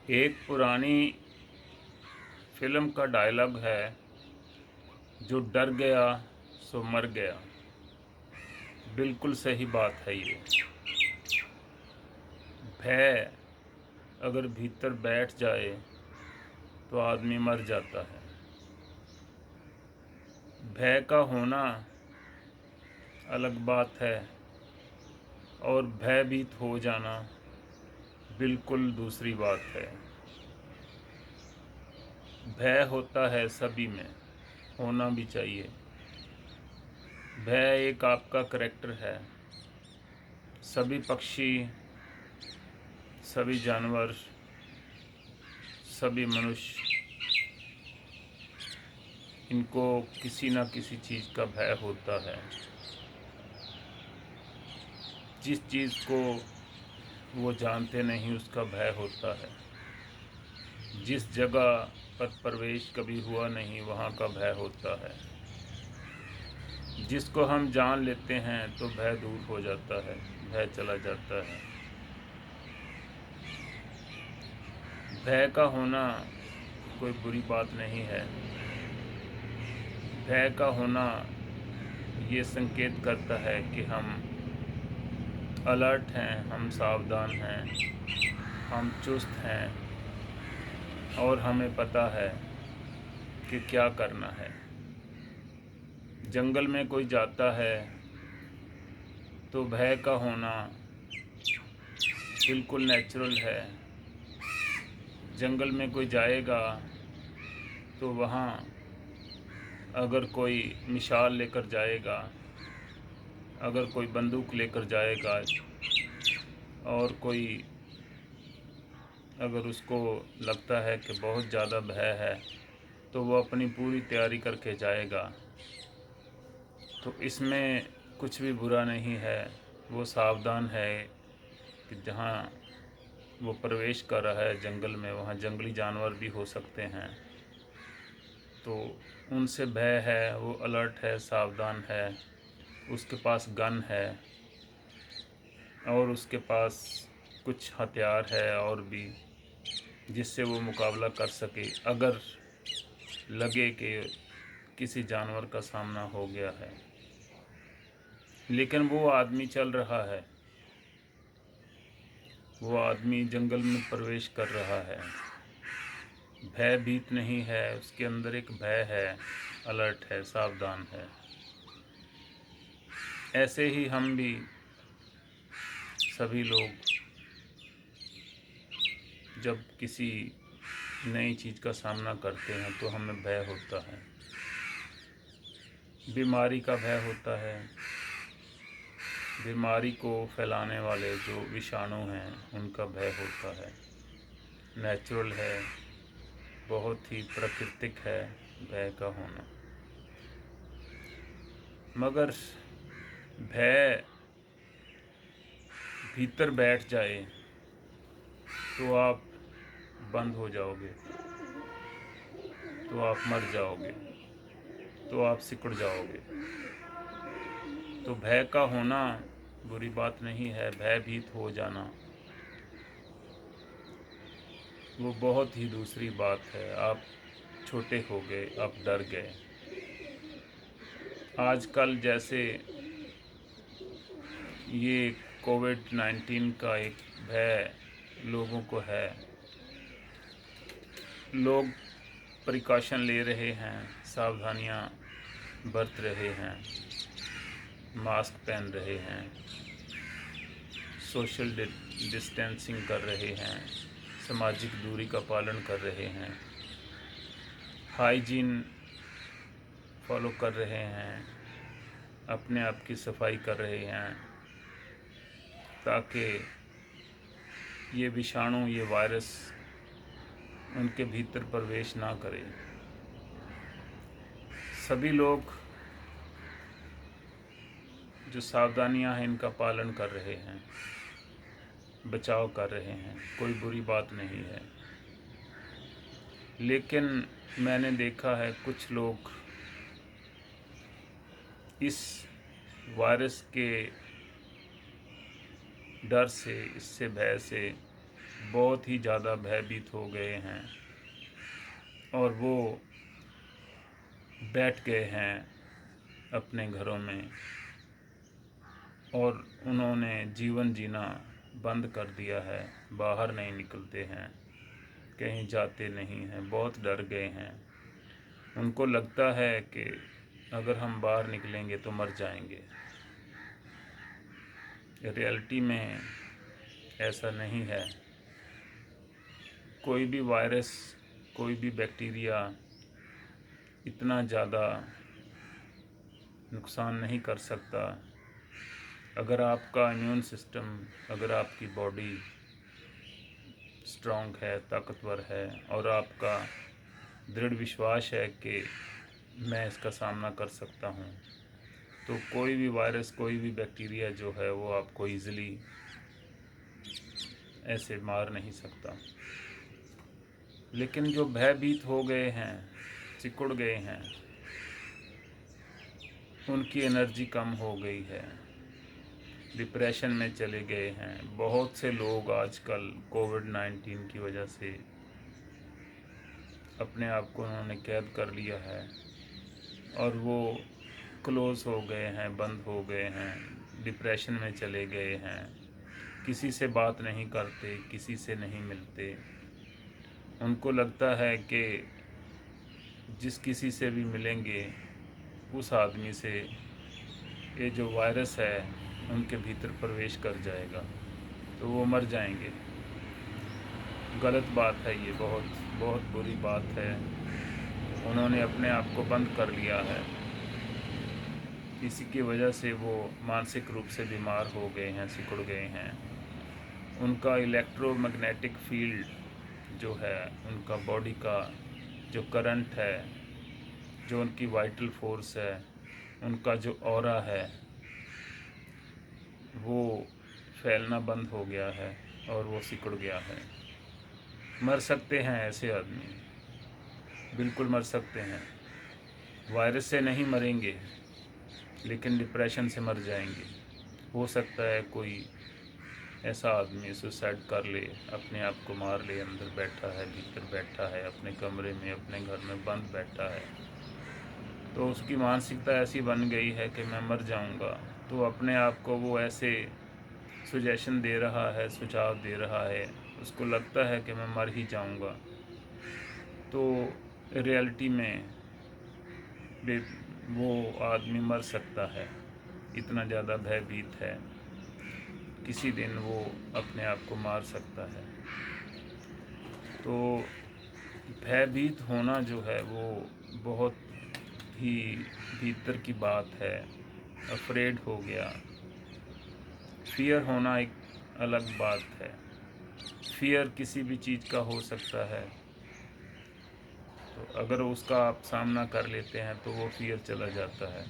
एक पुरानी फिल्म का डायलॉग है, जो डर गया सो मर गया। बिल्कुल सही बात है ये। भय अगर भीतर बैठ जाए तो आदमी मर जाता है। भय का होना अलग बात है और भयभीत हो जाना बिल्कुल दूसरी बात है। भय होता है सभी में, होना भी चाहिए। भय एक आपका करैक्टर है। सभी पक्षी, सभी जानवर, सभी मनुष्य, इनको किसी न किसी चीज़ का भय होता है। जिस चीज़ को वो जानते नहीं उसका भय होता है। जिस जगह पर प्रवेश कभी हुआ नहीं वहाँ का भय होता है। जिसको हम जान लेते हैं तो भय दूर हो जाता है, भय चला जाता है। भय का होना कोई बुरी बात नहीं है। भय का होना ये संकेत करता है कि हम अलर्ट हैं, हम सावधान हैं, हम चुस्त हैं और हमें पता है कि क्या करना है। जंगल में कोई जाता है तो भय का होना बिल्कुल नेचुरल है। जंगल में कोई जाएगा तो वहाँ अगर कोई मिसाल लेकर जाएगा, अगर कोई बंदूक लेकर जाएगा और कोई अगर उसको लगता है कि बहुत ज़्यादा भय है तो वो अपनी पूरी तैयारी करके जाएगा। तो इसमें कुछ भी बुरा नहीं है। वो सावधान है कि जहाँ वो प्रवेश कर रहा है जंगल में, वहाँ जंगली जानवर भी हो सकते हैं। तो उनसे भय है, वो अलर्ट है, सावधान है। उसके पास गन है और उसके पास कुछ हथियार है और भी, जिससे वो मुकाबला कर सके अगर लगे कि किसी जानवर का सामना हो गया है। लेकिन वो आदमी चल रहा है, वो आदमी जंगल में प्रवेश कर रहा है। भयभीत नहीं है, उसके अंदर एक भय है, अलर्ट है, सावधान है। ऐसे ही हम भी सभी लोग जब किसी नई चीज़ का सामना करते हैं तो हमें भय होता है। बीमारी का भय होता है। बीमारी को फैलाने वाले जो विषाणु हैं उनका भय होता है। नेचुरल है, बहुत ही प्राकृतिक है भय का होना। मगर भय भीतर बैठ जाए तो आप बंद हो जाओगे, तो आप मर जाओगे, तो आप सिकुड़ जाओगे। तो भय का होना बुरी बात नहीं है। भयभीत हो जाना वो बहुत ही दूसरी बात है। आप छोटे हो गए, आप डर गए। आजकल जैसे ये कोविड-19 का एक भय लोगों को है, लोग प्रिकॉशन ले रहे हैं, सावधानियां बरत रहे हैं, मास्क पहन रहे हैं, सोशल डिस्टेंसिंग कर रहे हैं, सामाजिक दूरी का पालन कर रहे हैं, हाइजीन फॉलो कर रहे हैं, अपने आप की सफाई कर रहे हैं ताकि ये विषाणु, ये वायरस उनके भीतर प्रवेश ना करे। सभी लोग जो सावधानियां हैं इनका पालन कर रहे हैं, बचाव कर रहे हैं, कोई बुरी बात नहीं है। लेकिन मैंने देखा है कुछ लोग इस वायरस के डर से, इससे भय से बहुत ही ज़्यादा भयभीत हो गए हैं और वो बैठ गए हैं अपने घरों में और उन्होंने जीवन जीना बंद कर दिया है। बाहर नहीं निकलते हैं, कहीं जाते नहीं हैं, बहुत डर गए हैं। उनको लगता है कि अगर हम बाहर निकलेंगे तो मर जाएंगे। रियलिटी में ऐसा नहीं है। कोई भी वायरस, कोई भी बैक्टीरिया इतना ज़्यादा नुकसान नहीं कर सकता अगर आपका इम्यून सिस्टम, अगर आपकी बॉडी स्ट्रॉन्ग है, ताकतवर है और आपका दृढ़ विश्वास है कि मैं इसका सामना कर सकता हूँ, तो कोई भी वायरस, कोई भी बैक्टीरिया जो है वो आपको ईज़िली ऐसे मार नहीं सकता। लेकिन जो भयभीत हो गए हैं, सिकुड़ गए हैं, उनकी एनर्जी कम हो गई है, डिप्रेशन में चले गए हैं। बहुत से लोग आजकल कोविड-19 की वजह से अपने आप को उन्होंने कैद कर लिया है और वो क्लोज़ हो गए हैं, बंद हो गए हैं, डिप्रेशन में चले गए हैं, किसी से बात नहीं करते, किसी से नहीं मिलते। उनको लगता है कि जिस किसी से भी मिलेंगे उस आदमी से ये जो वायरस है उनके भीतर प्रवेश कर जाएगा तो वो मर जाएंगे। गलत बात है ये, बहुत बहुत बुरी बात है। उन्होंने अपने आप को बंद कर लिया है, इसी की वजह से वो मानसिक रूप से बीमार हो गए हैं, सिकुड़ गए हैं। उनका इलेक्ट्रोमैग्नेटिक फील्ड जो है, उनका बॉडी का जो करंट है, जो उनकी वाइटल फोर्स है, उनका जो ऑरा है, वो फैलना बंद हो गया है और वो सिकुड़ गया है। मर सकते हैं ऐसे आदमी, बिल्कुल मर सकते हैं। वायरस से नहीं मरेंगे लेकिन डिप्रेशन से मर जाएंगे। हो सकता है कोई ऐसा आदमी सुसाइड कर ले, अपने आप को मार ले, अंदर बैठा है, भीतर बैठा है, अपने कमरे में, अपने घर में बंद बैठा है, तो उसकी मानसिकता ऐसी बन गई है कि मैं मर जाऊंगा। तो अपने आप को वो ऐसे सुजेशन दे रहा है, सुझाव दे रहा है, उसको लगता है कि मैं मर ही जाऊंगा। तो रियलिटी में वो आदमी मर सकता है, इतना ज़्यादा भयभीत है, किसी दिन वो अपने आप को मार सकता है। तो भयभीत होना जो है वो बहुत ही भीतर की बात है। अफ्रेड हो गया। फियर होना एक अलग बात है। फियर किसी भी चीज़ का हो सकता है, तो अगर उसका आप सामना कर लेते हैं तो वो फियर चला जाता है।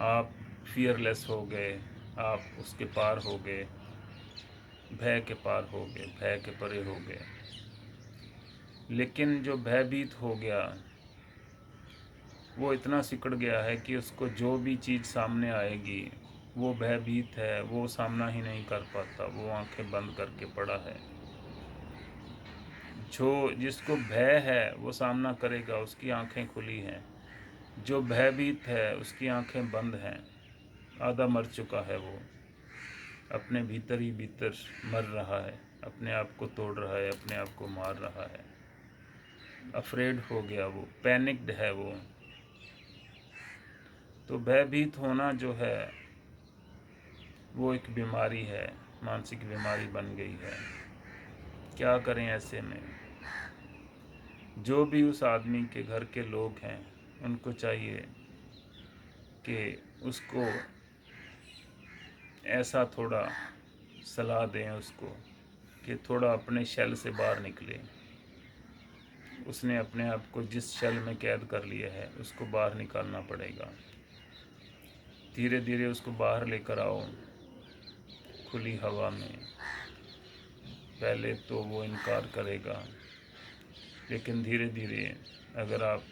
आप फियरलेस हो गए, आप उसके पार हो गए, भय के पार हो गए, भय के परे हो गए। लेकिन जो भयभीत हो गया वो इतना सिकुड़ गया है कि उसको जो भी चीज़ सामने आएगी, वो भयभीत है, वो सामना ही नहीं कर पाता, वो आंखें बंद करके पड़ा है। जो जिसको भय है वो सामना करेगा, उसकी आंखें खुली हैं। जो भयभीत है उसकी आंखें बंद हैं, आधा मर चुका है। वो अपने भीतर ही भीतर मर रहा है, अपने आप को तोड़ रहा है, अपने आप को मार रहा है। अफ्रेड हो गया, वो पैनिक्ड है वो। तो भयभीत होना जो है वो एक बीमारी है, मानसिक बीमारी बन गई है। क्या करें ऐसे में? जो भी उस आदमी के घर के लोग हैं उनको चाहिए कि उसको ऐसा थोड़ा सलाह दें उसको कि थोड़ा अपने शेल से बाहर निकले। उसने अपने आप को जिस शेल में कैद कर लिया है उसको बाहर निकालना पड़ेगा। धीरे धीरे उसको बाहर लेकर आओ, खुली हवा में। पहले तो वो इनकार करेगा, लेकिन धीरे धीरे अगर आप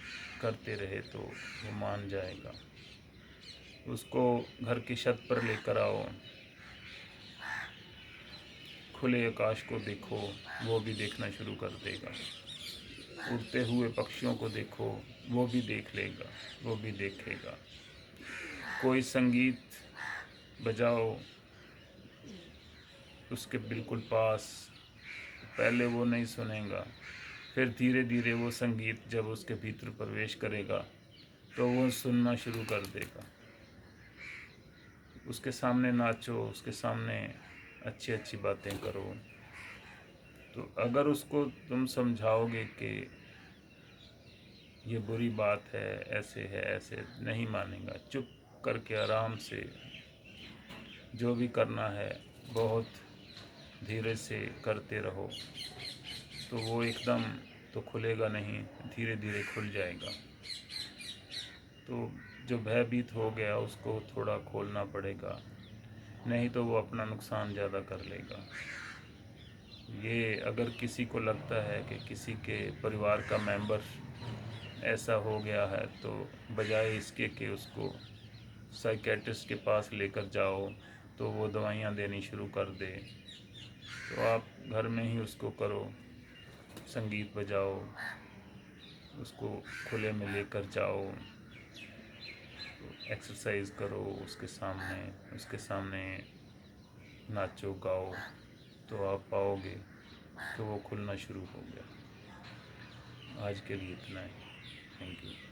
करते रहे तो वो मान जाएगा। उसको घर की छत पर लेकर आओ, खुले आकाश को देखो, वो भी देखना शुरू कर देगा। उड़ते हुए पक्षियों को देखो, वो भी देख लेगा, वो भी देखेगा। कोई संगीत बजाओ उसके बिल्कुल पास, पहले वो नहीं सुनेगा, फिर धीरे धीरे वो संगीत जब उसके भीतर प्रवेश करेगा तो वो सुनना शुरू कर देगा। उसके सामने नाचो, उसके सामने अच्छी अच्छी बातें करो। तो अगर उसको तुम समझाओगे कि ये बुरी बात है, ऐसे नहीं मानेगा। चुप करके आराम से जो भी करना है बहुत धीरे से करते रहो, तो वो एकदम तो खुलेगा नहीं, धीरे धीरे खुल जाएगा। तो जो भयभीत हो गया उसको थोड़ा खोलना पड़ेगा, नहीं तो वो अपना नुकसान ज़्यादा कर लेगा। ये अगर किसी को लगता है कि किसी के परिवार का मेंबर ऐसा हो गया है, तो बजाय इसके कि उसको साइकेट्रिस्ट के पास लेकर जाओ तो वो दवाइयाँ देनी शुरू कर दे, तो आप घर में ही उसको करो। संगीत बजाओ, उसको खुले में लेकर जाओ, एक्सरसाइज करो उसके सामने नाचो गाओ, तो आप पाओगे कि वो खुलना शुरू हो गया। आज के लिए इतना ही। Thank you.